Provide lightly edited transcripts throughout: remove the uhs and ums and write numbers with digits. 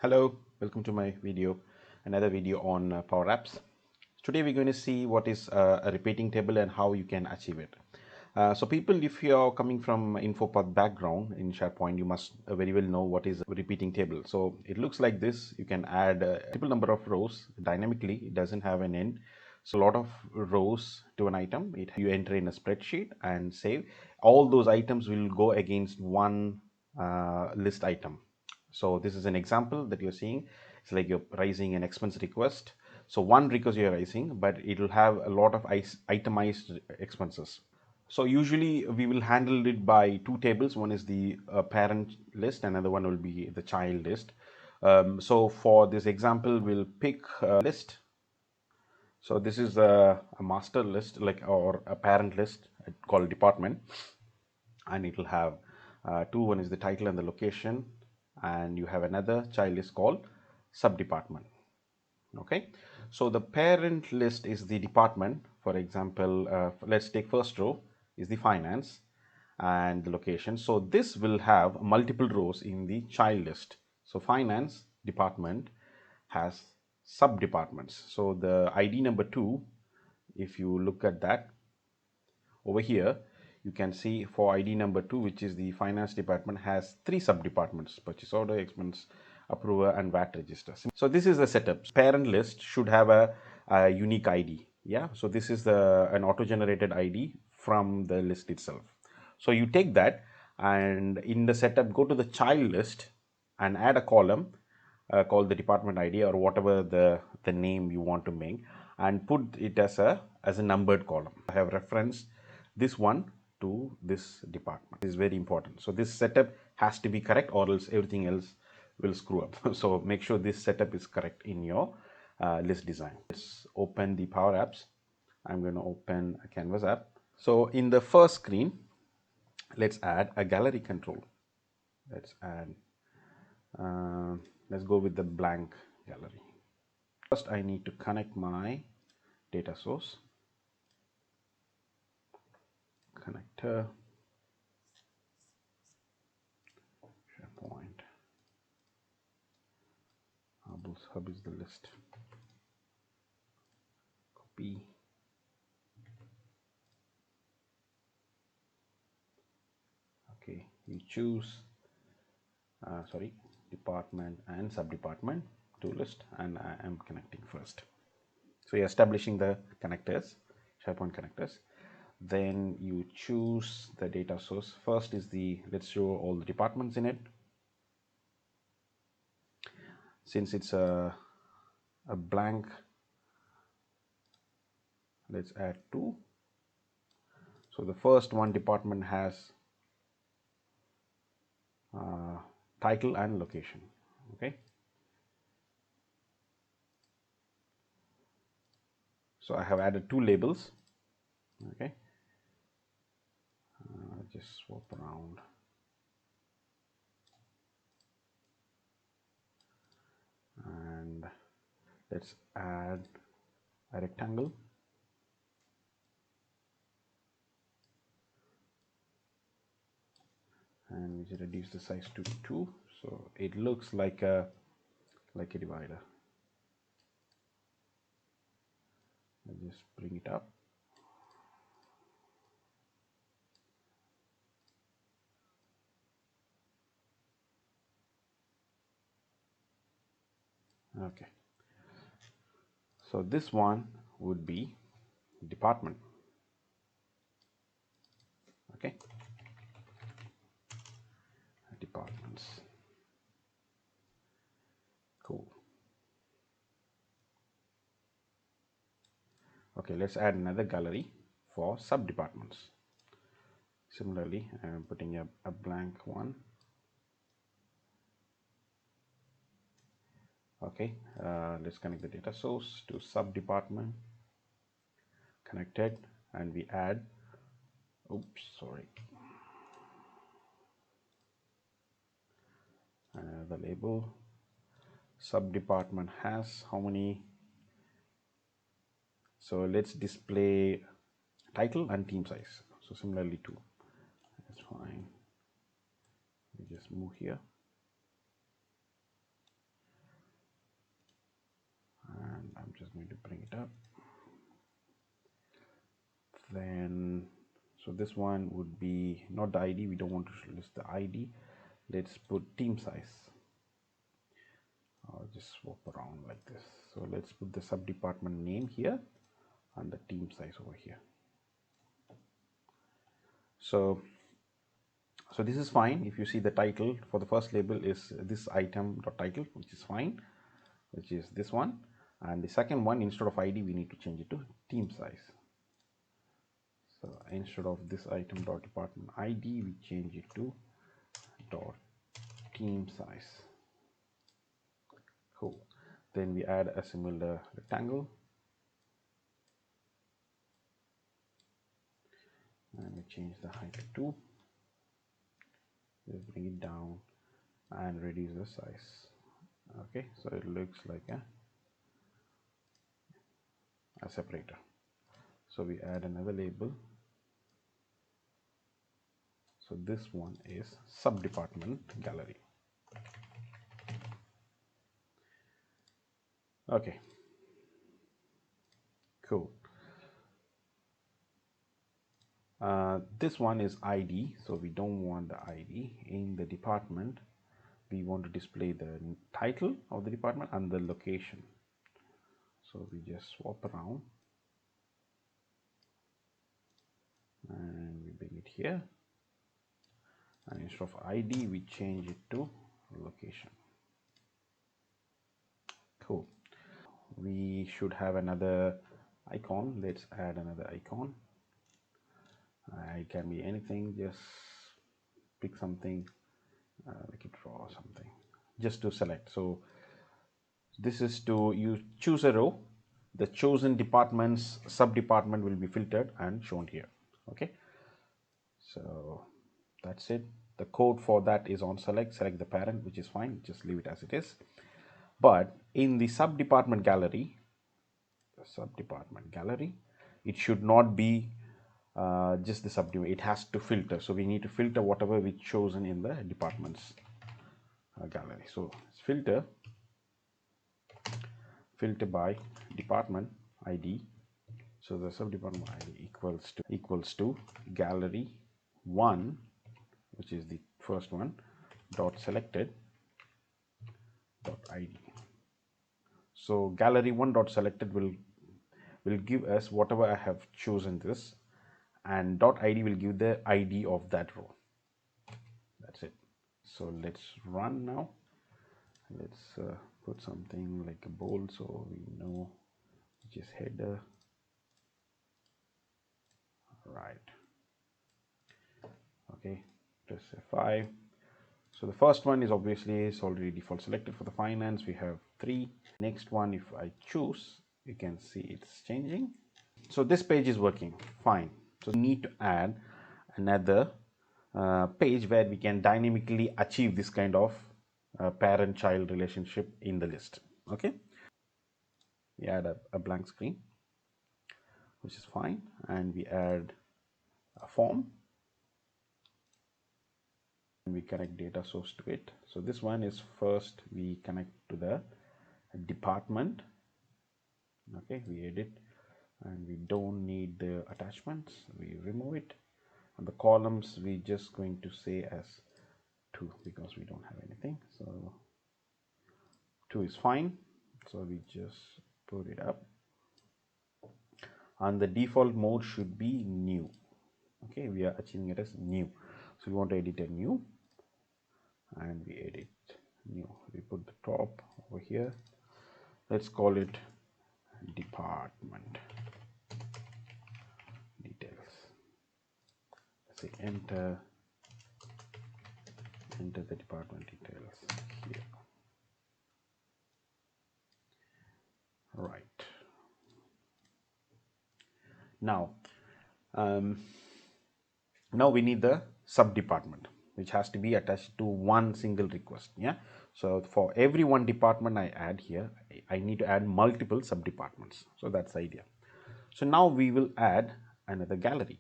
Hello, welcome to my video, another video on PowerApps. Today we're going to see what is a repeating table and how you can achieve it. So people, if you're coming from InfoPath background in SharePoint, you must very well know what is a repeating table. So it looks like this. You can add a multiple number of rows dynamically. It doesn't have an end. So a lot of rows to an item. You enter in a spreadsheet and save. All those items will go against one list item. So this is an example that you're seeing. It's like you're raising an expense request. So one request you're raising, but it will have a lot of itemized expenses. So usually we will handle it by two tables. One is the parent list, another one will be the child list. So for this example, we'll pick a list. So this is a master list, or a parent list called department, and it will have two. One is the title and the location, and you have another child list called subdepartment. Okay, so the parent list is the department. For example, let's take first row is the finance and the location. So this will have multiple rows in the child list. So finance department has sub departments. So the ID number 2, if you look at that over here, you can see for ID number 2, which is the finance department, has 3 sub departments: purchase order, expense approver, and VAT register. So this is the setup. Parent list should have a unique ID. Yeah, so this is an auto-generated ID from the list itself. So you take that, and in the setup, go to the child list and add a column called the department ID, or whatever the name you want to make, and put it as a numbered column. I have referenced this one to this department. This is very important. So this setup has to be correct, or else everything else will screw up. So make sure this setup is correct in your list design. Let's open the PowerApps. I'm going to open a Canvas app. So in the first screen, let's add a gallery control. Let's go with the blank gallery. First, I need to connect my data source connector, SharePoint. Hub is the list. Copy. Okay, you choose department and subdepartment to list, and I am connecting first. So you're establishing the connectors, SharePoint connectors. Then you choose the data source. First is let's show all the departments in it. Since it's a blank, let's add 2. So the first one department has title and location. Okay, so I have added 2 labels. Okay, just swap around. And let's add a rectangle. And we reduce the size to 2, so it looks like a divider. I'll just bring it up. Okay, so this one would be department. Okay, departments. Cool. Okay, let's add another gallery for sub departments. Similarly, I'm putting a blank one. Okay, let's connect the data source to sub department. Connected, and we add, the label. Sub department has how many? So let's display title and team size. So similarly 2. That's fine. We just move here. going to bring it up. Then so this one would be not the ID, we don't want to list the ID. Let's put team size. I'll just swap around like this. So let's put the sub department name here and the team size over here. So this is fine. If you see, the title for the first label is this item.title, which is fine, which is this one. And the second one, instead of ID, we need to change it to team size. So instead of this item.department ID, we change it to dot team size. Cool. Then we add a similar rectangle and we change the height to 2. Just bring it down and reduce the size. Okay, so it looks like a separator. So we add another label. So this one is sub department gallery. Okay, cool. This one is ID, so we don't want the ID in the department. We want to display the title of the department and the location. So we just swap around and we bring it here, and instead of ID we change it to location. Cool. We should have another icon. Let's add another icon. It can be anything, just pick something, like a draw something, just to select. So this is to, you choose a row, the chosen department's sub department will be filtered and shown here. Okay, so that's it. The code for that is on select the parent, which is fine, just leave it as it is. But in the sub department gallery, it should not be just the subdivision, it has to filter. So we need to filter whatever we chosen in the departments gallery. So it's filter by department ID. So the sub department ID equals to gallery 1, which is the first one, dot selected dot ID. So gallery 1 dot selected will give us whatever I have chosen this, and dot ID will give the ID of that row. That's it. So let's run now. Let's put something like a bold so we know which is header. Right. Okay, press F5. So the first one is obviously is already default selected. For the finance we have 3. Next one, if I choose, you can see it's changing. So this page is working fine. So we need to add another page where we can dynamically achieve this kind of parent-child relationship in the list. Okay, we add a blank screen, which is fine, and we add a form and we connect data source to it. So this one is, first we connect to the department. Okay, we edit and we don't need the attachments, we remove it, and the columns we just going to say as 2 because we don't have anything. So 2 is fine, so we just put it up, and the default mode should be new. Okay, we are achieving it as new. So we want to edit a new, and we edit new. We put the top over here. Let's call it department details. Let's say enter the department details here. Right. Now now we need the sub department, which has to be attached to one single request. Yeah, so for every one department I add here, I need to add multiple sub departments. So that's the idea. So now we will add another gallery.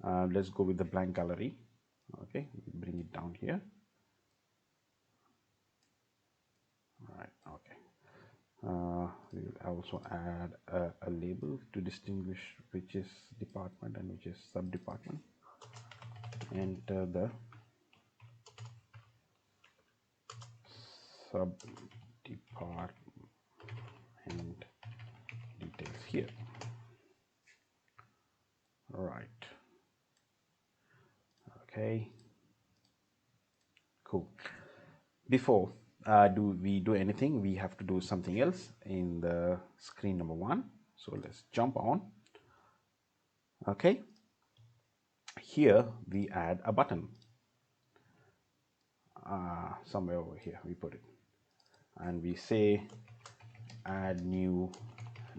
Let's go with the blank gallery. Okay, bring it down here. All right. Okay, We will also add a label to distinguish which is department and which is sub department. Enter the sub department details here. Right. Okay. Cool. Before we do anything, we have to do something else in the screen number 1. So let's jump on. Okay. Here we add a button. Somewhere over here we put it, and we say add new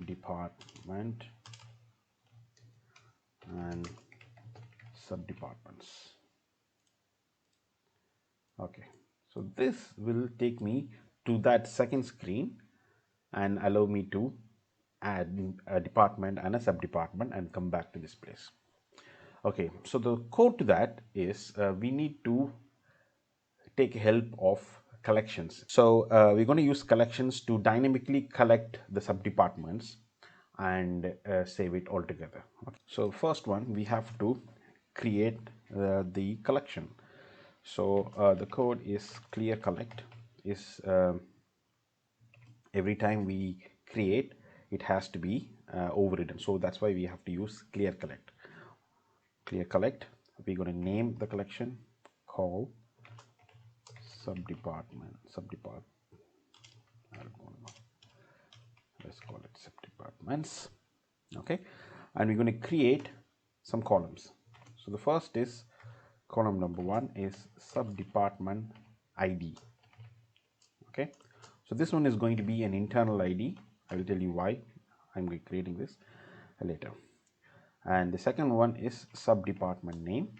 department and sub departments. Okay, so this will take me to that second screen and allow me to add a department and a sub department and come back to this place. Okay, so the code to that is we need to take help of collections. So we're going to use collections to dynamically collect the sub departments and save it all together. Okay. So first one, we have to create the collection. So the code is clear collect. Is every time we create, it has to be overridden. So that's why we have to use clear collect. Clear collect. We're going to name the collection, call subdepartment. Let's call it subdepartments. Okay, and we're going to create some columns. So the first is column number 1 is subdepartment ID. Okay, so this one is going to be an internal ID. I will tell you why I'm creating this later. And the second one is subdepartment name.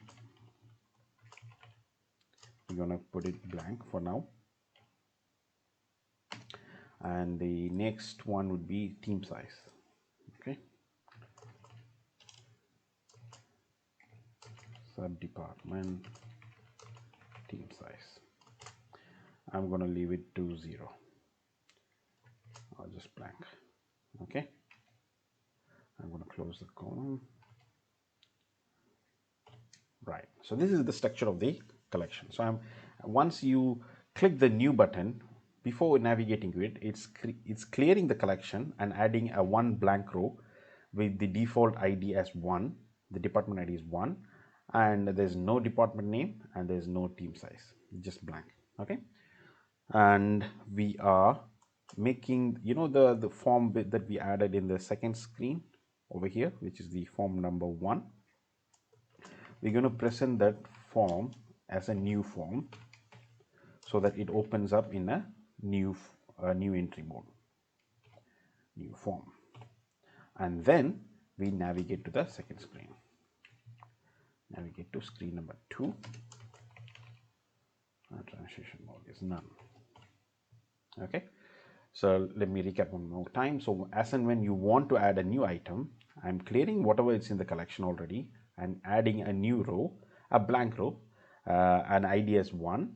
We're going to put it blank for now. And the next one would be team size. Okay, subdepartment team size. I'm going to leave it to 0 or just blank. Okay, I'm going to close the column. Right, so this is the structure of the collection. So once you click the new button, before navigating to it, it's clearing the collection and adding a 1 blank row with the default ID as 1. The department ID is 1, and there's no department name and there's no team size, just blank. Okay, and we are making, you know, the form bit that we added in the second screen over here, which is the form number 1. We're going to present that form as a new form so that it opens up in a new entry mode, new form, and then we navigate to the second screen. Navigate to screen number 2. Transition mode is none. Okay, so let me recap one more time. So as and when you want to add a new item, I'm clearing whatever is in the collection already and adding a new row, a blank row, an ID as 1.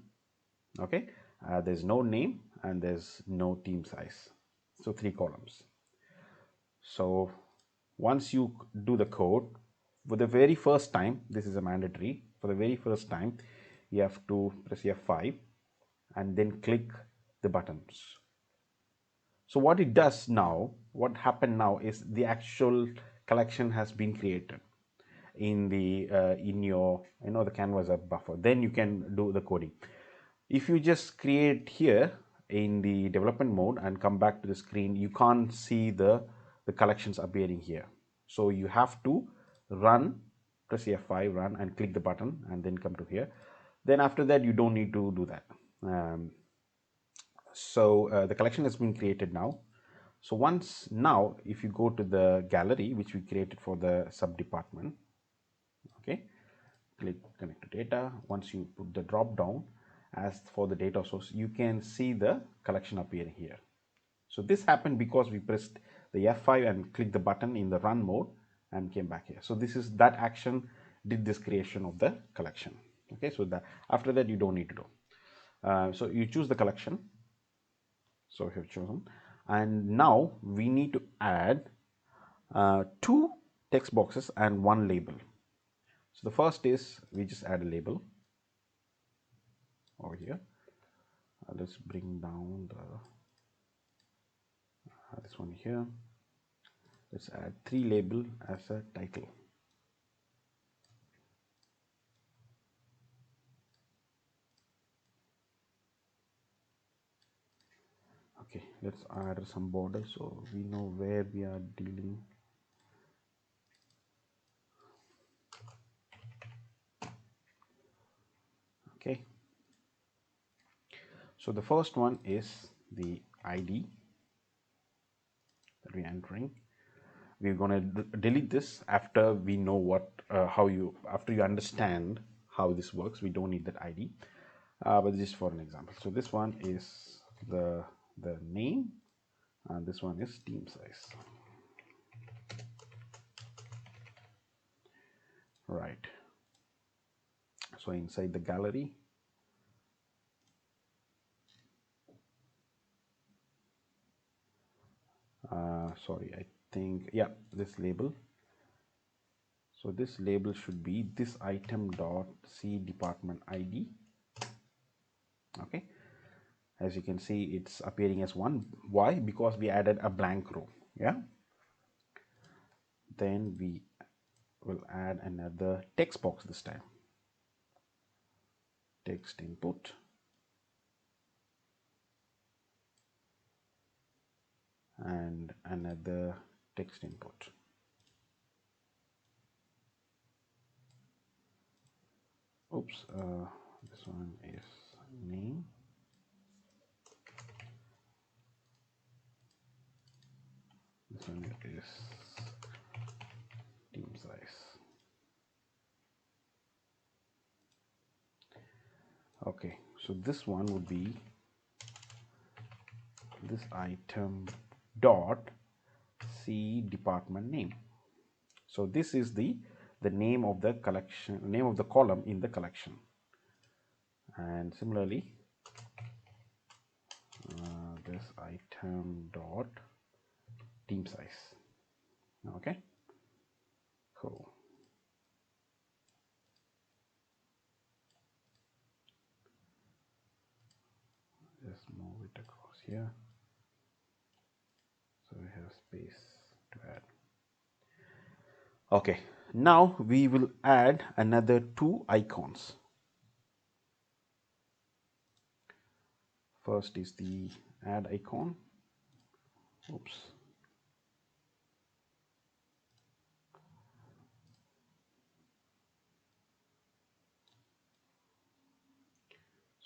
Okay, there's no name and there's no team size, so 3 columns. So once you do the code for the very first time, this is a mandatory, for the very first time you have to press F5 and then click the buttons. So what it does now, what happened now is the actual collection has been created in the in your, you know, the canvas app buffer. Then you can do the coding. If you just create here in the development mode and come back to the screen, you can't see the collections appearing here. So you have to run, press F5, run, and click the button and then come to here. Then after that you don't need to do that. So the collection has been created now. So once now, if you go to the gallery which we created for the sub department, okay, click connect to data. Once you put the drop down as for the data source, you can see the collection appearing here. So this happened because we pressed the F5 and clicked the button in the run mode and came back here. So this is that action did this creation of the collection. Okay, so that after that you don't need to do. So you choose the collection. So we have chosen, And now we need to add two text boxes and one label. So the first is we just add a label over here. Let's bring down this one here. Let's add 3 label as a title. Okay, let's add some border so we know where we are dealing. Okay, so the first one is the ID that we're entering. We're going to delete this after we know what after you understand how this works. We don't need that ID, but just for an example. So this one is the name, and this one is team size. Right. So inside the gallery, sorry, I think, yeah, this label. So this label should be this item dot c department ID. Okay, as you can see, it's appearing as one. Why? Because we added a blank row. Yeah, then we will add another text box this time. Text input, and another text input. Oops, this one is name. This one is team size. Okay, so this one would be this item dot c department name. So this is the name of the collection, name of the column in the collection. And similarly, this item dot team size. Okay, cool. Just move it across here so we have space to add. Okay, now we will add another 2 icons. First is the add icon. Oops.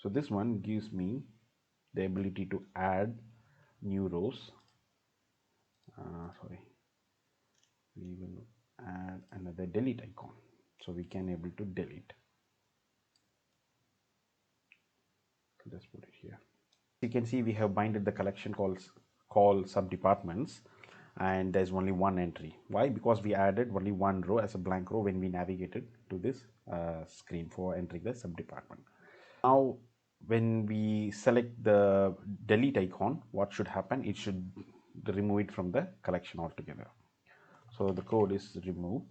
So this one gives me the ability to add new rows. Sorry, we will add another delete icon, so we can able to delete. Let's put it here. You can see we have binded the collection called subdepartments, and there's only one entry. Why? Because we added only one row as a blank row when we navigated to this screen for entering the subdepartment. Now when we select the delete icon, what should happen? It should remove it from the collection altogether. So the code is remove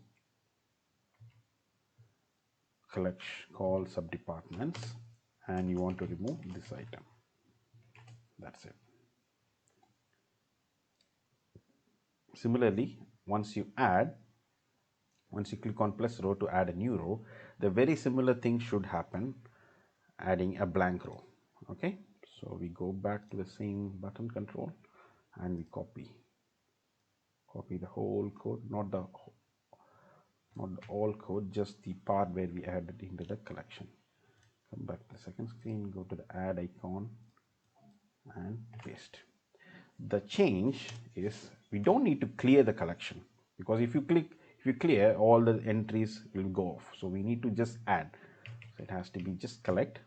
collection call subdepartments, and you want to remove this item. That's it. Similarly, once you click on plus row to add a new row, the very similar thing should happen adding a blank row. Okay, so we go back to the same button control and we copy the whole code, not the all code, just the part where we added into the collection. Come back to the second screen, go to the add icon and paste. The change is we don't need to clear the collection, because if you clear, all the entries will go off. So we need to just add. So it has to be just collect.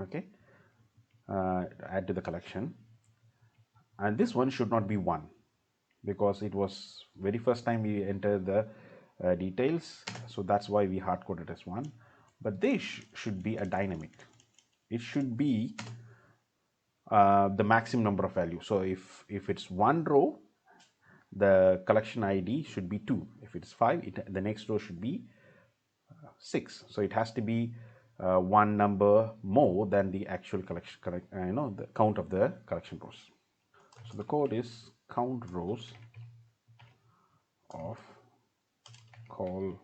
Okay, add to the collection, and this one should not be 1, because it was very first time we entered the details, so that's why we hard coded as 1. But this should be a dynamic. It should be the maximum number of values. So if it's one row, the collection ID should be 2. If it's 5, the next row should be 6. So it has to be one number more than the actual collection, the count of the collection rows. So the code is count rows of call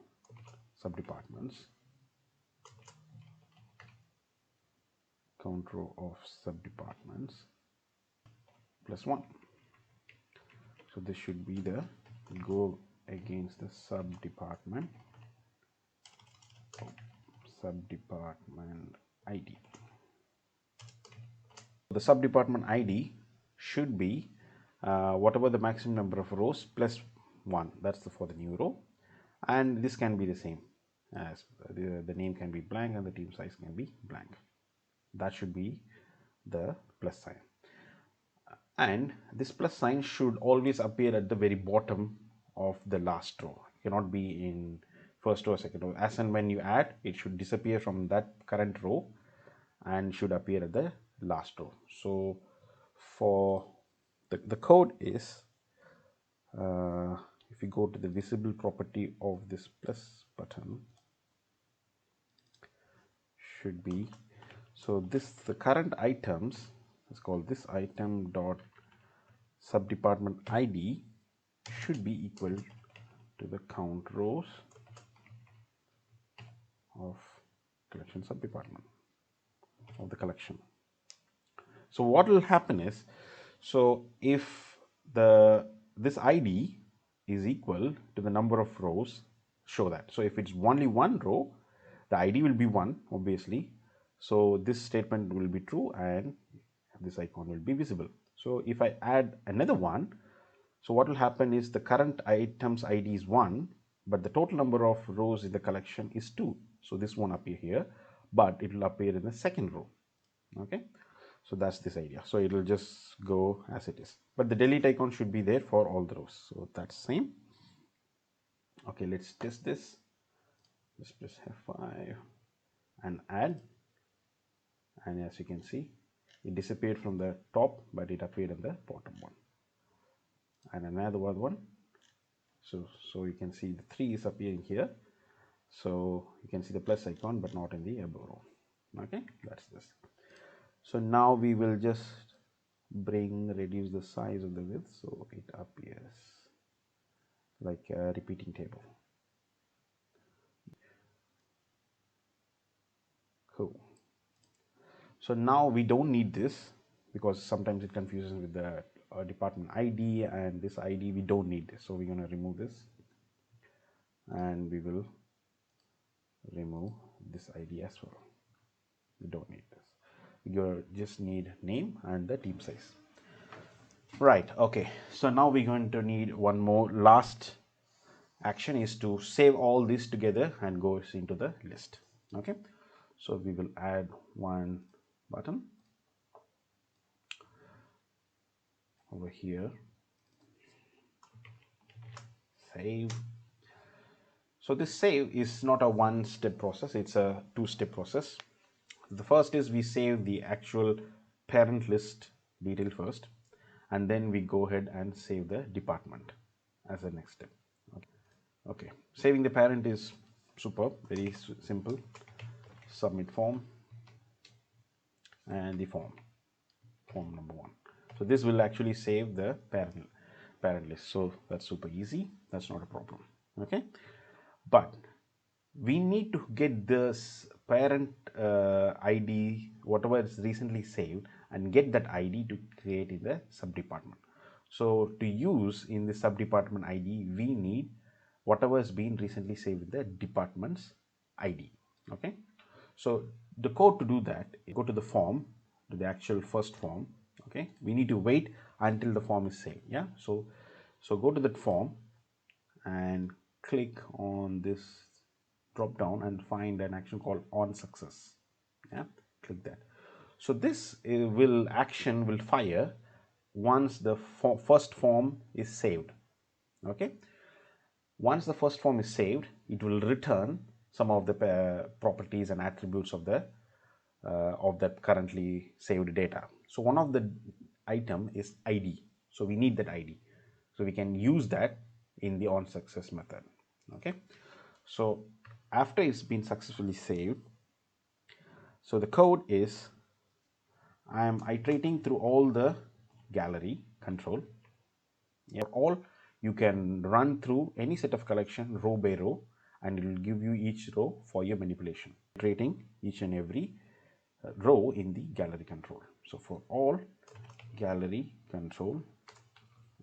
subdepartments, count row of subdepartments plus 1. So this should be the go against the subdepartment ID. The subdepartment ID should be whatever the maximum number of rows plus 1. That's for the new row, and this can be the same as the name can be blank and the team size can be blank. That should be the plus sign, and this plus sign should always appear at the very bottom of the last row. It cannot be in first row or second row. As and when you add, it should disappear from that current row and should appear at the last row. So for the code is, if you go to the visible property of this plus button, should be, so this, the current items is called this item dot subdepartment ID should be equal to the count rows of collection subdepartment of the collection. So what will happen is, so if this ID is equal to the number of rows, show that. So if it's only one row, the ID will be 1, obviously. So this statement will be true and this icon will be visible. So if I add another one, so what will happen is the current items ID is 1, but the total number of rows in the collection is 2. So this won't appear here, but it will appear in the second row. Okay, so that's this idea. So it will just go as it is, but the delete icon should be there for all the rows. So that's same. Okay, let's test this. Just press F5 and add, and as you can see, it disappeared from the top, but it appeared in the bottom one. And another one. So you can see the 3 is appearing here. So you can see the plus icon, but not in the above row. Okay, that's this. So now we will just reduce the size of the width so it appears like a repeating table. Cool. So now we don't need this because sometimes it confuses with the department ID and this ID. We don't need this, so we're going to remove this, and we will remove this ID as well. We don't need this. You just need name and the team size. Right, okay, so now we're going to need one more last action, is to save all this together and goes into the list. Okay, so we will add one button over here, save. So this save is not a one-step process, it's a two-step process. The first is we save the actual parent list detail first, and then we go ahead and save the department as the next step. Okay, saving the parent is superb, very simple. Submit form and the form number 1. So this will actually save the parent list. So that's super easy, that's not a problem. Okay, but we need to get this parent ID, whatever is recently saved, and get that ID to create in the subdepartment. So to use in the subdepartment ID, we need whatever has been recently saved in the department's ID. Okay, so the code to do that, go to the form, to the actual first form. Okay, we need to wait until the form is saved. Yeah, so go to that form and click on this drop down and find an action called on success. Yeah, click that. So this action will fire once the first form is saved. Okay, once the first form is saved, it will return some of the properties and attributes of that currently saved data. So one of the item is ID. So we need that ID. So we can use that in the on success method. Okay. So after it's been successfully saved, so the code is I am iterating through all the gallery control. Yeah, all you can run through any set of collection row by row, and it will give you each row for your manipulation, iterating each and every row in the gallery control. So for all gallery control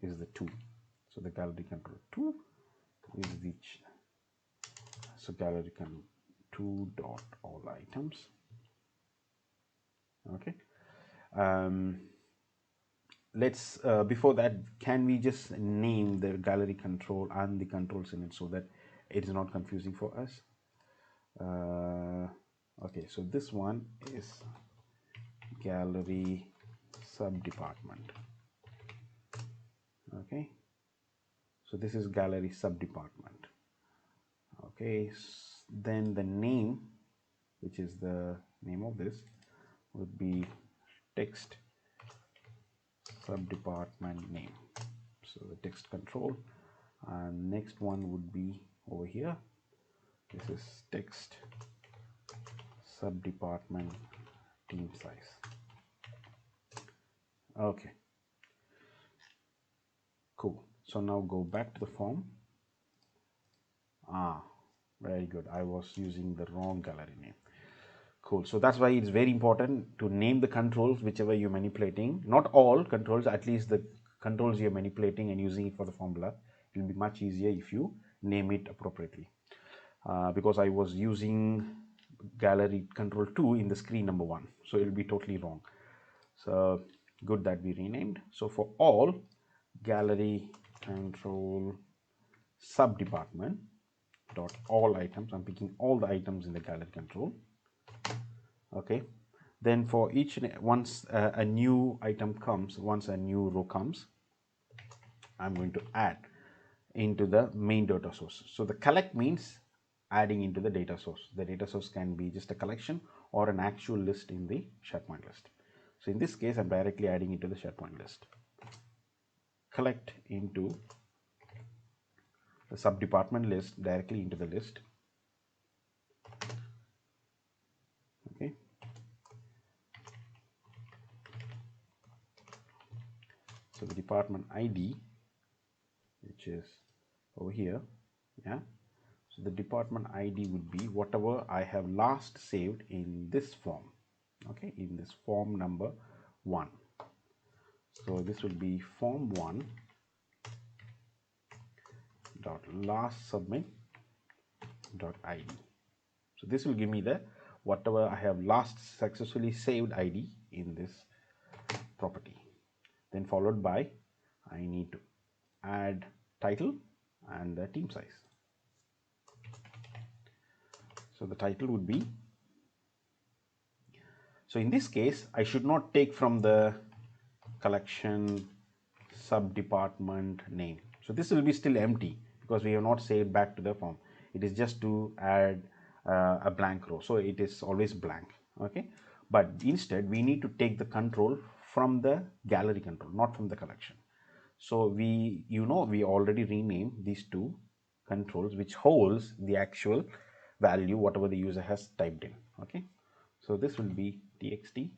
is the 2. So the gallery control 2 is the so gallery control 2 dot all items. Okay. Let's before that, can we just name the gallery control and the controls in it so that it is not confusing for us? Okay, so this one is gallery sub department. Okay, so this is gallery sub department. Okay, then the name, which is the name of this, would be text sub department name. So the text control, and next one would be over here. This is text sub department team size. Okay, cool. So now go back to the form. Very good. I was using the wrong gallery name. Cool. So that's why it's very important to name the controls whichever you're manipulating. Not all controls, at least the controls you're manipulating and using it for the formula. It will be much easier if you name it appropriately. Because I was using gallery control 2 in the screen number 1, so it will be totally wrong. So good that we renamed. So for all gallery control sub department dot all items, I'm picking all the items in the gallery control. Okay, then for each once a new item comes, once a new row comes, I'm going to add into the main data source. So the collect means adding into the data source. The data source can be just a collection or an actual list in the SharePoint list. So in this case, I'm directly adding into the SharePoint list. Collect into the sub-department list directly into the list. Okay. So the department ID, which is over here, yeah. So the department ID would be whatever I have last saved in this form. Okay, in this form number 1. So this will be form 1 dot last submit dot ID. So this will give me the whatever I have last successfully saved ID in this property. Then followed by I need to add title and the team size. So the title would be, so in this case I should not take from the collection sub department name. So this will be still empty because we have not saved back to the form. It is just to add a blank row, so it is always blank. Okay, but instead we need to take the control from the gallery control, not from the collection. So we already renamed these two controls, which holds the actual value whatever the user has typed in. Okay, so this will be txt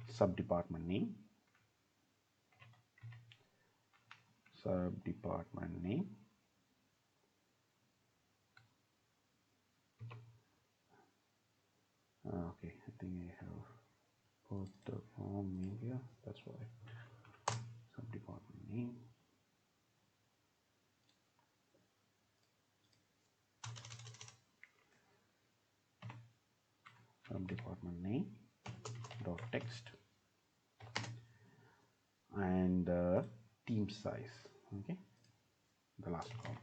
sub department name, sub department name, okay, I think I have put the form name here, that's why. Sub department name, sub department name dot text, and team size. Okay, the last column.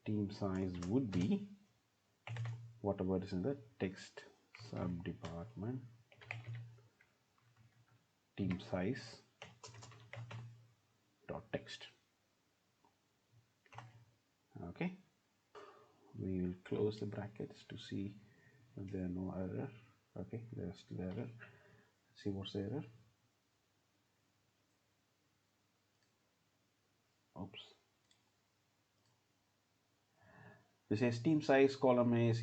Team size would be whatever is in the text sub department team size dot text. Okay, we will close the brackets to see if there are no error. Okay, there's still error. See what's the error. Oops. This says team size column is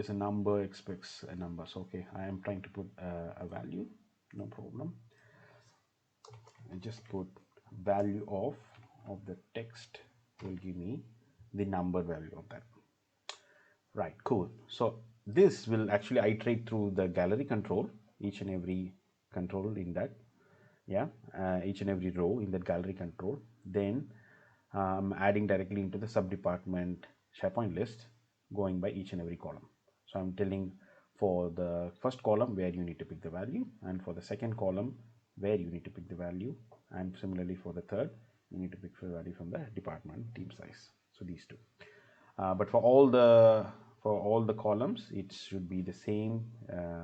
a number, expects a number. So okay, I am trying to put a value, no problem. I just put value of the text will give me the number value of that. Right, cool. So this will actually iterate through the gallery control, each and every control in that, yeah, each and every row in that gallery control. Then adding directly into the sub-department SharePoint list, going by each and every column. So I'm telling for the first column where you need to pick the value, and for the second column where you need to pick the value, and similarly for the third, you need to pick the value from the department team size. So these two. But for all the columns, it should be the same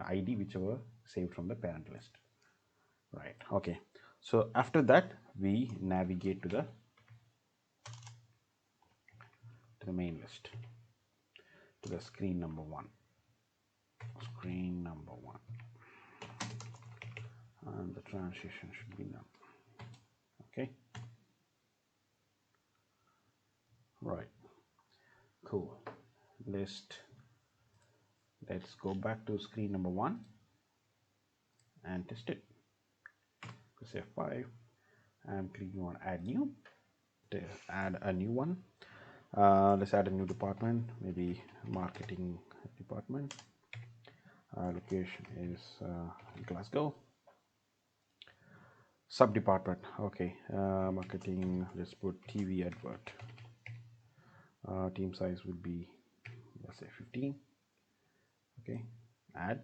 ID whichever saved from the parent list. Right. Okay. So after that, we navigate to the main list, to the screen number one. Screen number one, and the transition should be none. Okay. Right. Cool. List. Let's go back to screen number one and test it. Press F5. I'm clicking on add new. Add a new one. Let's add a new department, maybe marketing department. Location is Glasgow. Sub department, okay, marketing, let's put TV advert. Team size would be, let's say 15. Okay, add.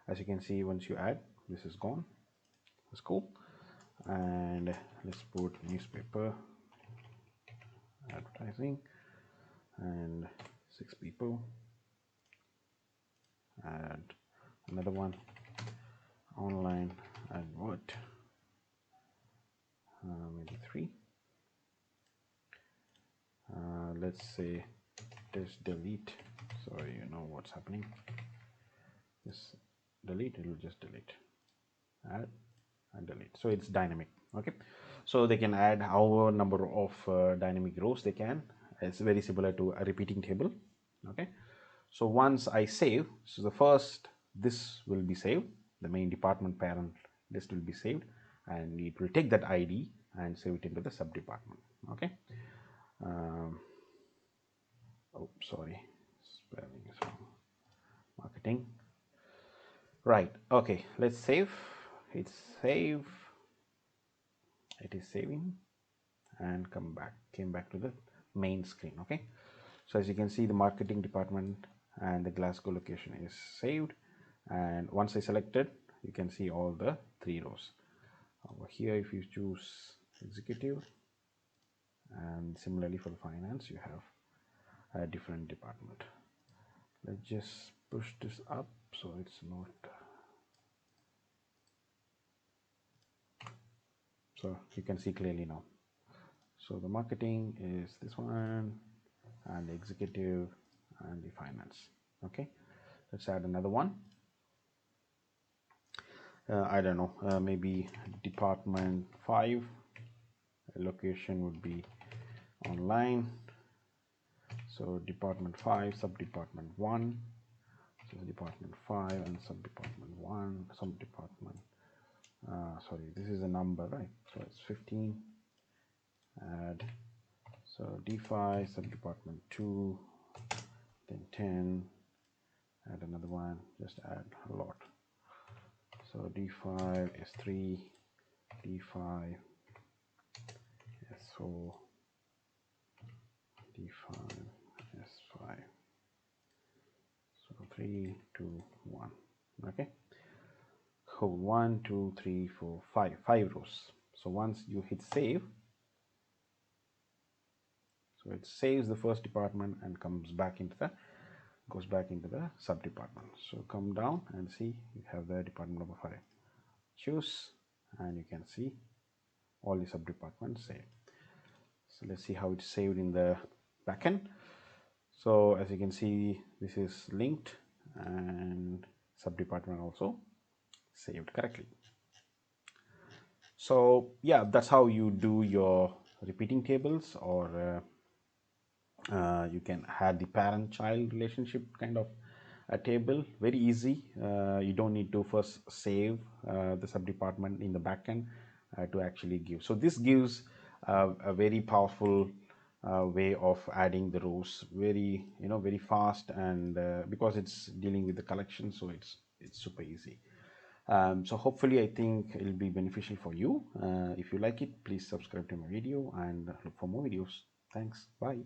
As you can see, once you add, this is gone. That's cool. And let's put newspaper advertising and 6 people. Add another one, online advert, maybe 3. Let's say just delete, so you know what's happening. Just delete, it will just delete. Add and delete, so it's dynamic. Okay, so they can add however number of dynamic rows they can. It's very similar to a repeating table. Okay, so once I save, so the first, this will be saved, the main department parent list will be saved, and it will take that ID and save it into the sub department. Okay, oh sorry, spelling is wrong. Marketing. Right, okay, let's save. It's save. It is saving and came back to the main screen. Okay, so as you can see, the marketing department and the Glasgow location is saved, and once I selected, you can see all the 3 rows over here. If you choose executive, and similarly for the finance, you have a different department. Let's just push this up so it's not, so you can see clearly now. So the marketing is this one, and the executive and the finance. Okay, let's add another one. I don't know, maybe department 5, location would be online. So department 5, sub department 1. So department 5 and sub department 1, sub department, sorry, this is a number, right? So it's 15. Add, so D5, sub department 2, then 10. Add another one, just add a lot. So D5, S3, D5, S4, D5, S5. So 3, 2, 1. Okay. So 1, 2, 3, 4, 5. 5 rows. So once you hit save, so it saves the first department and goes back into the sub department. So come down and see, you have the department number 5. Choose, and you can see all the sub departments saved. So let's see how it's saved in the backend. So as you can see, this is linked and subdepartment also saved correctly. So yeah, that's how you do your repeating tables, or you can have the parent-child relationship kind of a table. Very easy. You don't need to first save the subdepartment in the backend to actually give. So this gives a very powerful way of adding the rows, very very fast, and because it's dealing with the collection, so it's super easy. So hopefully I think it'll be beneficial for you. If you like it, please subscribe to my video and look for more videos. Thanks. Bye.